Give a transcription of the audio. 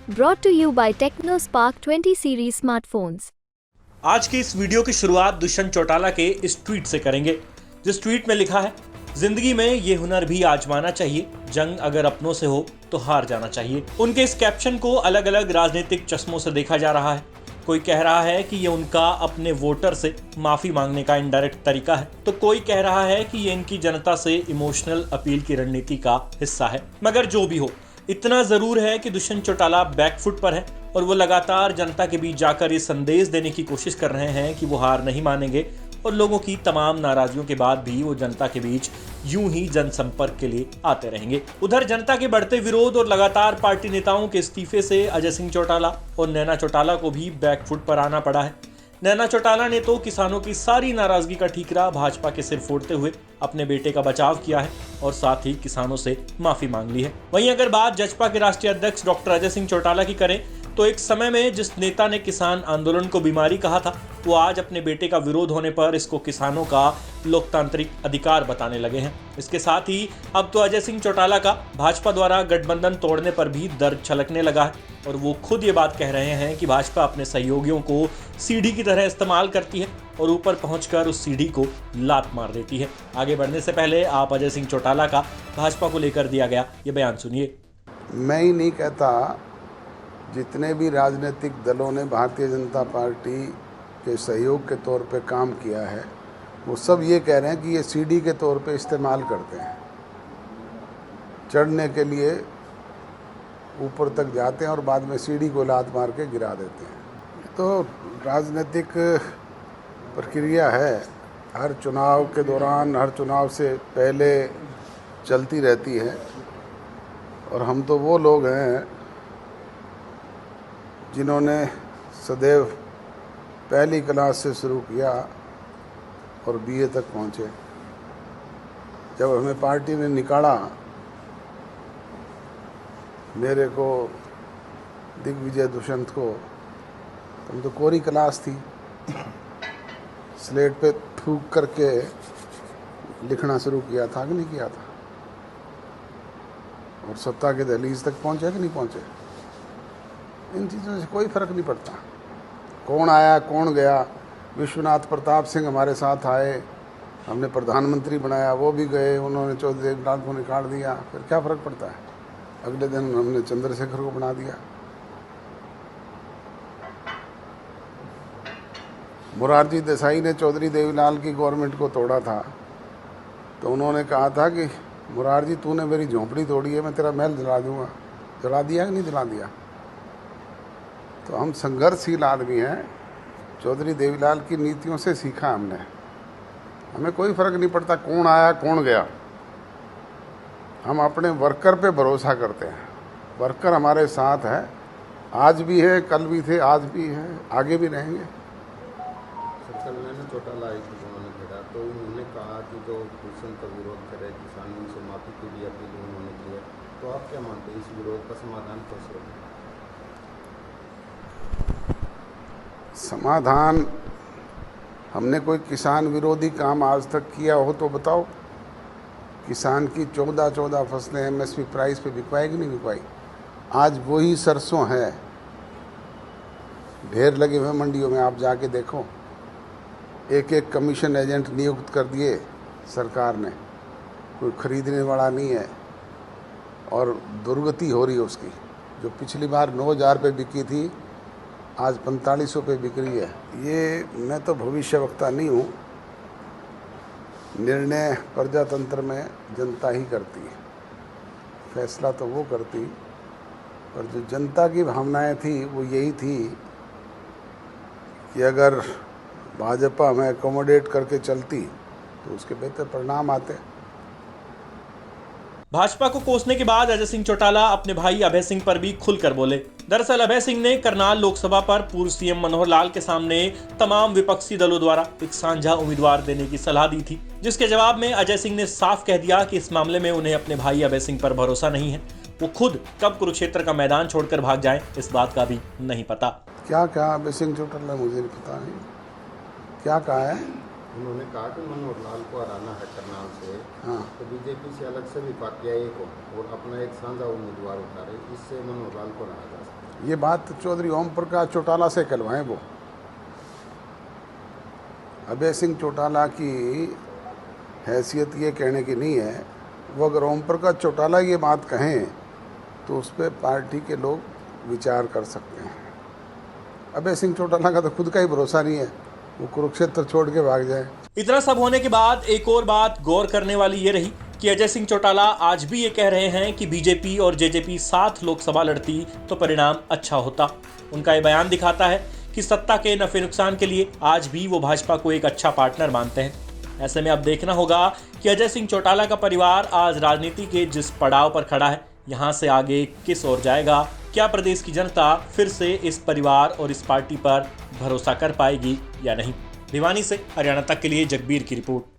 Brought to you by TechnoSpark 20 series smartphones. आज की इस वीडियो की शुरुआत दुष्यंत चौटाला के इस ट्वीट से करेंगे, जिस ट्वीट में लिखा है, जिंदगी में ये हुनर भी आजमाना चाहिए, जंग अगर अपनों से हो तो हार जाना चाहिए। उनके इस कैप्शन को अलग अलग राजनीतिक चश्मों से देखा जा रहा है। कोई कह रहा है कि ये उनका अपने वोटर से माफी मांगने का इनडायरेक्ट तरीका है, तो कोई कह रहा है कि ये इनकी जनता से इमोशनल अपील की रणनीति का हिस्सा है। मगर जो भी हो, इतना जरूर है कि दुष्यंत चौटाला बैकफुट पर है और वो लगातार जनता के बीच जाकर ये संदेश देने की कोशिश कर रहे हैं कि वो हार नहीं मानेंगे और लोगों की तमाम नाराजगियों के बाद भी वो जनता के बीच यूं ही जनसंपर्क के लिए आते रहेंगे। उधर जनता के बढ़ते विरोध और लगातार पार्टी नेताओं के इस्तीफे से अजय सिंह चौटाला और नैना चौटाला को भी बैकफुट पर आना पड़ा है। नैना चौटाला ने तो किसानों की सारी नाराजगी का ठीकरा भाजपा के सिर फोड़ते हुए अपने बेटे का बचाव किया है और साथ ही किसानों से माफी मांग ली है। वहीं अगर बात जजपा के राष्ट्रीय अध्यक्ष डॉक्टर अजय सिंह चौटाला की करें तो एक समय में जिस नेता ने किसान आंदोलन को बीमारी कहा था, वो आज अपने बेटे का विरोध होने पर इसको किसानों का लोकतांत्रिक अधिकार बताने लगे हैं। इसके साथ ही अब तो अजय सिंह चौटाला का भाजपा द्वारा गठबंधन तोड़ने पर भी दर्द छलकने लगा है और वो खुद ये बात कह रहे हैं कि भाजपा अपने सहयोगियों को सीढ़ी की तरह इस्तेमाल करती है और ऊपर पहुंचकर उस सीढ़ी को लात मार देती है। आगे बढ़ने से पहले आप अजय सिंह चौटाला का भाजपा को लेकर दिया गया ये बयान सुनिए। मैं ही नहीं कहता, जितने भी राजनीतिक दलों ने भारतीय जनता पार्टी के सहयोग के तौर पे काम किया है, वो सब ये कह रहे हैं कि ये सीढ़ी के तौर पे इस्तेमाल करते हैं, चढ़ने के लिए ऊपर तक जाते हैं और बाद में सीढ़ी को लात मार के गिरा देते हैं। तो राजनीतिक प्रक्रिया है, हर चुनाव के दौरान, हर चुनाव से पहले चलती रहती है। और हम तो वो लोग हैं जिन्होंने सदैव पहली क्लास से शुरू किया और बीए तक पहुँचे। जब हमें पार्टी ने निकाला, मेरे को, दिग्विजय दुष्यंत को, तब तो कोरी क्लास थी, स्लेट पे थूक करके लिखना शुरू किया था कि नहीं किया था, और सत्ता के दहलीज तक पहुँचे कि नहीं पहुँचे। इन चीज़ों से कोई फ़र्क नहीं पड़ता, कौन आया कौन गया। विश्वनाथ प्रताप सिंह हमारे साथ आए, हमने प्रधानमंत्री बनाया, वो भी गए, उन्होंने चौधरी देवलाल को निकाल दिया, फिर क्या फ़र्क पड़ता है। अगले दिन हमने चंद्रशेखर को बना दिया। मोरारजी देसाई ने चौधरी देवीलाल की गवर्नमेंट को तोड़ा था, तो उन्होंने कहा था कि मोरारजी तूने मेरी झोंपड़ी तोड़ी है, मैं तेरा महल जला दूंगा। जला दिया कि नहीं जला दिया। तो हम संघर्षशील आदमी हैं, चौधरी देवीलाल की नीतियों से सीखा हमने। हमें कोई फ़र्क नहीं पड़ता कौन आया कौन गया, हम अपने वर्कर पे भरोसा करते हैं। वर्कर हमारे साथ है, आज भी है, कल भी थे, आज भी है, आगे भी रहेंगे। कल नैना चौटाला आई थी, उन्होंने घेरा तो उन्होंने कहा कि जो दुष्यंत का विरोध करे, किसानों से माफी के लिए अपील उन्होंने की है। तो आप क्या मानते हैं, इस विरोध का समाधान कैसे होगा? समाधान, हमने कोई किसान विरोधी काम आज तक किया हो तो बताओ। किसान की 14 फसलें एमएसपी प्राइस पे बिकवाई कि नहीं बिकवाई। आज वही सरसों है, ढेर लगे हुए मंडियों में, आप जाके देखो। एक एक कमीशन एजेंट नियुक्त कर दिए सरकार ने, कोई खरीदने वाला नहीं है और दुर्गति हो रही है उसकी। जो पिछली बार 9,000 पे बिकी थी, आज 4500 पे बिक रही है। ये, मैं तो भविष्यवक्ता नहीं हूँ, निर्णय प्रजातंत्र में जनता ही करती है, फैसला तो वो करती। और जो जनता की भावनाएं थी वो यही थी कि अगर भाजपा हमें अकोमोडेट करके चलती तो उसके बेहतर परिणाम आते। भाजपा को कोसने के बाद अजय सिंह चौटाला अपने भाई अभय सिंह पर भी खुलकर बोले। दरअसल अभय सिंह ने करनाल लोकसभा पर पूर्व सीएम मनोहर लाल के सामने तमाम विपक्षी दलों द्वारा एक साझा उम्मीदवार देने की सलाह दी थी, जिसके जवाब में अजय सिंह ने साफ कह दिया कि इस मामले में उन्हें अपने भाई अभय सिंह पर भरोसा नहीं है। वो खुद कब कुरुक्षेत्र का मैदान छोड़कर भाग जाएं, इस बात का भी नहीं पता। क्या कहा अभय सिंह चौटाला, मुझे नहीं पता नहीं क्या कहा है। उन्होंने कहा कि मनोहर लाल को हराना है करनाल से, हाँ, तो बीजेपी से अलग से भी पार्टियां एक हो और अपना एक साझा उम्मीदवार उतारे, इससे मनोहर लाल को हराया जा सकता ये बात चौधरी ओम प्रकाश चौटाला से कहलवाएं। वो अभय सिंह चौटाला की हैसियत ये कहने की नहीं है। वो अगर ओम प्रकाश चौटाला ये बात कहें तो उस पर पार्टी के लोग विचार कर सकते हैं। अभय सिंह चौटाला का तो खुद का ही भरोसा नहीं है, वो कुरुक्षेत्र छोड़ के भाग जाए। इतना सब होने के बाद एक और बात गौर करने वाली ये रही कि अजय सिंह चौटाला आज भी ये कह रहे हैं कि बीजेपी और जेजेपी साथ लोकसभा लड़ती तो परिणाम अच्छा होता। उनका ये बयान दिखाता है कि सत्ता के नफे नुकसान के लिए आज भी वो भाजपा को एक अच्छा पार्टनर मानते हैं। ऐसे में अब देखना होगा कि अजय सिंह चौटाला का परिवार आज राजनीति के जिस पड़ाव पर खड़ा है, यहाँ से आगे किस ओर जाएगा। क्या प्रदेश की जनता फिर से इस परिवार और इस पार्टी पर भरोसा कर पाएगी या नहीं। भिवानी से हरियाणा तक के लिए जगबीर की रिपोर्ट।